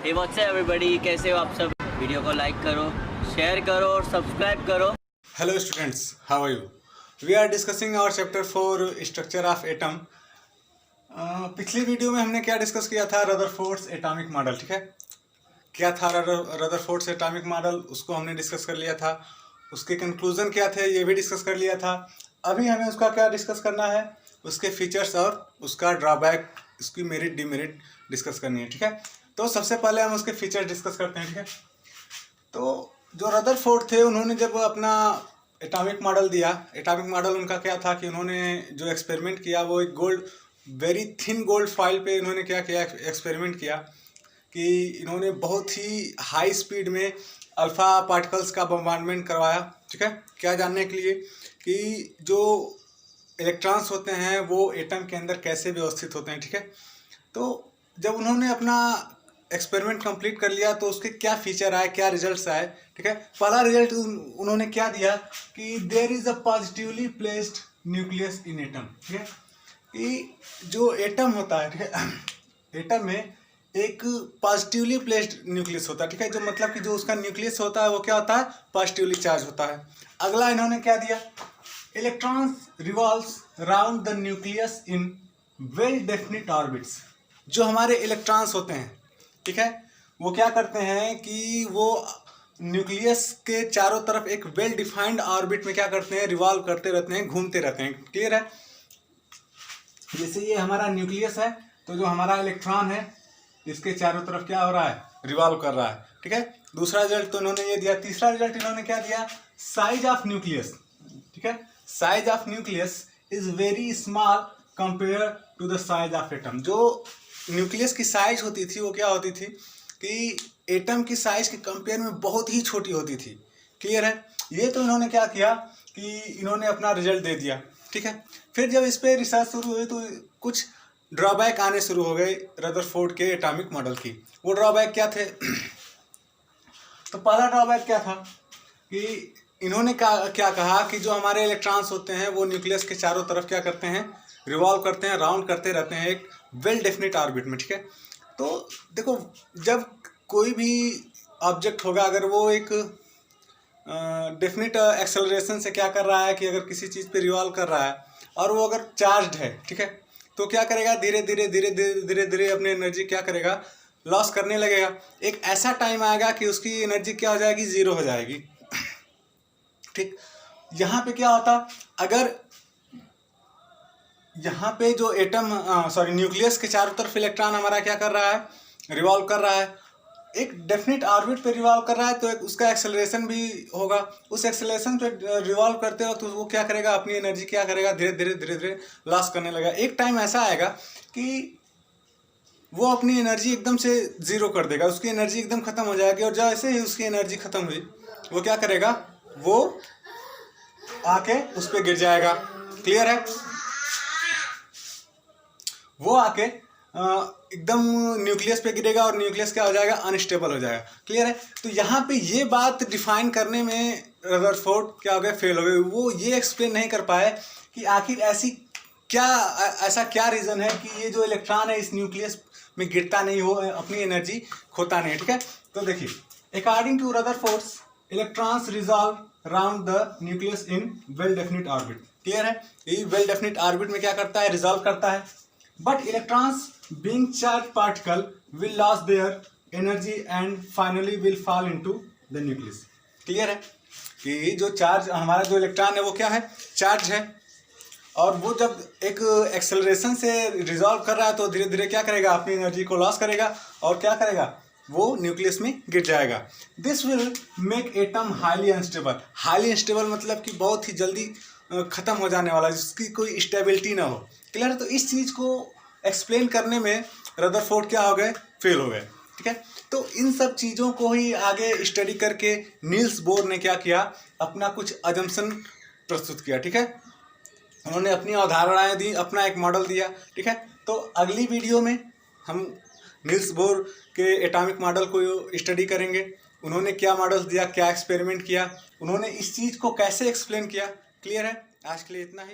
Hey what's up everybody, कैसे हो आप सब। वीडियो को लाइक करो, शेयर करो और सब्सक्राइब करो। Hello students, how are you? We are discussing our chapter 4 structure of atom. पिछली वीडियो में हमने क्या डिस्कस किया था? Rutherford's atomic model. ठीक है, क्या था रदरफोर्ड्स एटॉमिक मॉडल, उसको हमने डिस्कस कर लिया था। उसके कंक्लूजन क्या थे ये भी डिस्कस कर लिया था। अभी हमें उसका क्या डिस्कस करना है? उसके फीचर्स और उसका ड्रॉबैक, उसकी मेरिट डिमेरिट डिस्कस करनी है। ठीक है, तो सबसे पहले हम उसके फीचर्स डिस्कस करते हैं। ठीक है, तो जो रदरफोर्ड थे उन्होंने जब अपना एटॉमिक मॉडल दिया, एटॉमिक मॉडल उनका क्या था कि उन्होंने जो एक्सपेरिमेंट किया वो एक वेरी थिन गोल्ड फॉइल पे इन्होंने क्या किया, एक्सपेरिमेंट किया कि इन्होंने बहुत ही हाई स्पीड में अल्फ़ा पार्टिकल्स का बम्बार्डमेंट करवाया। ठीक है, क्या जानने के लिए कि जो इलेक्ट्रॉन्स होते हैं वो एटम के अंदर कैसे व्यवस्थित होते हैं। ठीक है, तो जब उन्होंने अपना एक्सपेरिमेंट कंप्लीट कर लिया तो उसके क्या फीचर आए, क्या रिजल्ट्स आए। ठीक है, पहला रिजल्ट उन्होंने क्या दिया कि there is a positively placed nucleus in atom. ठीक है, कि जो एटम होता है, ठीक है, एटम में एक पॉजिटिवली प्लेस्ड न्यूक्लियस होता है। ठीक है, जो मतलब कि जो उसका न्यूक्लियस होता है वो क्या होता है? पॉजिटिवली चार्ज होता है। अगला इन्होंने क्या दिया? Electrons revolves round the nucleus in well definite orbits. जो हमारे इलेक्ट्रॉन्स होते हैं, ठीक है, वो क्या करते हैं कि वो न्यूक्लियस के चारों तरफ एक वेल डिफाइंड ऑर्बिट में क्या करते हैं? रिवॉल्व करते रहते हैं, घूमते रहते हैं। क्लियर है? जैसे ये हमारा न्यूक्लियस है तो जो हमारा इलेक्ट्रॉन है इसके चारों तरफ क्या हो रहा है? रिवॉल्व कर रहा है। ठीक है, दूसरा रिजल्ट तो इन्होंने ये दिया। तीसरा रिजल्ट इन्होंने क्या दिया? Size of nucleus. ठीक है, size of nucleus is very small compare to the size of atom. जो न्यूक्लियस की साइज होती थी वो क्या होती थी कि एटम की साइज के कंपेयर में बहुत ही छोटी होती थी। क्लियर है? ये तो इन्होंने क्या किया कि इन्होंने अपना रिजल्ट दे दिया। ठीक है, फिर जब इस पर रिसर्च शुरू हुई तो कुछ ड्रॉबैक आने शुरू हो गए रदरफोर्ड के एटॉमिक मॉडल की। वो ड्रॉबैक क्या थे? तो पहला ड्रॉबैक क्या था कि इन्होंने क्या कहा कि जो हमारे इलेक्ट्रॉन्स होते हैं वो न्यूक्लियस के चारों तरफ क्या करते हैं? रिवॉल्व करते हैं, राउंड करते रहते हैं एक वेल डेफिनिट ऑर्बिट में। ठीक है, तो देखो जब कोई भी ऑब्जेक्ट होगा अगर वो एक डेफिनिट एक्सेलरेशन से क्या कर रहा है कि अगर किसी चीज़ पे रिवॉल्व कर रहा है और वो अगर चार्ज्ड है, ठीक है, तो क्या करेगा? धीरे धीरे धीरे धीरे धीरे धीरे अपनी एनर्जी क्या करेगा? लॉस करने लगेगा। एक ऐसा टाइम आएगा कि उसकी एनर्जी क्या हो जाएगी? जीरो हो जाएगी। ठीक, यहाँ पे क्या होता? अगर यहाँ पे जो एटम न्यूक्लियस के चारों तरफ इलेक्ट्रॉन हमारा क्या कर रहा है? रिवॉल्व कर रहा है, एक डेफिनेट ऑर्बिट पे रिवॉल्व कर रहा है, तो एक उसका एक्सेलरेशन भी होगा। उस एक्सेलरेशन पे रिवॉल्व करते हो तो वो क्या करेगा? अपनी एनर्जी क्या करेगा? धीरे धीरे धीरे धीरे लॉस करने लगेगा। एक टाइम ऐसा आएगा कि वो अपनी एनर्जी एकदम से जीरो कर देगा, उसकी एनर्जी एकदम खत्म हो जाएगी। और जैसे ही उसकी एनर्जी खत्म हुई वो क्या करेगा? वो आके उस पर गिर जाएगा। क्लियर है? वो आके एकदम न्यूक्लियस पे गिरेगा और न्यूक्लियस क्या हो जाएगा? अनस्टेबल हो जाएगा। क्लियर है? तो यहाँ पे ये बात डिफाइन करने में रदरफोर्ड क्या हो गए? फेल हो गए। वो ये एक्सप्लेन नहीं कर पाए कि आखिर ऐसा क्या रीज़न है कि ये जो इलेक्ट्रॉन है इस न्यूक्लियस में गिरता नहीं हो, अपनी एनर्जी खोता नहीं। ठीक है, तो देखिए अकॉर्डिंग टू रदरफोर्ड्स इलेक्ट्रॉन्स रिजॉल्व round the nucleus in well definite orbit. Clear है? ये वेल डेफिनिट ऑर्बिट में क्या करता है? रिजॉल्व करता है। But electrons being charged particle will lose their energy and finally will fall into the nucleus. Clear है कि जो चार्ज हमारा जो इलेक्ट्रॉन है वो क्या है? चार्ज है, और वो जब एक एक्सेलरेशन से रिजॉल्व कर रहा है तो धीरे धीरे क्या करेगा? अपनी एनर्जी को लॉस करेगा और क्या करेगा? वो न्यूक्लियस में गिर जाएगा। This will make atom highly unstable. Highly unstable मतलब कि बहुत ही जल्दी ख़त्म हो जाने वाला, जिसकी कोई स्टेबिलिटी ना हो। क्लियर है? तो इस चीज़ को एक्सप्लेन करने में रदरफोर्ड क्या हो गए? फेल हो गए। ठीक है, तो इन सब चीज़ों को ही आगे स्टडी करके नील्स बोर ने क्या किया? अपना कुछ अजम्पशन प्रस्तुत किया। ठीक है, उन्होंने अपनी अवधारणाएं दी, अपना एक मॉडल दिया। ठीक है, तो अगली वीडियो में हम नील्स बोर के एटॉमिक मॉडल को स्टडी करेंगे। उन्होंने क्या मॉडल दिया, क्या एक्सपेरिमेंट किया, उन्होंने इस चीज़ को कैसे एक्सप्लेन किया। क्लियर है? आज के लिए इतना ही।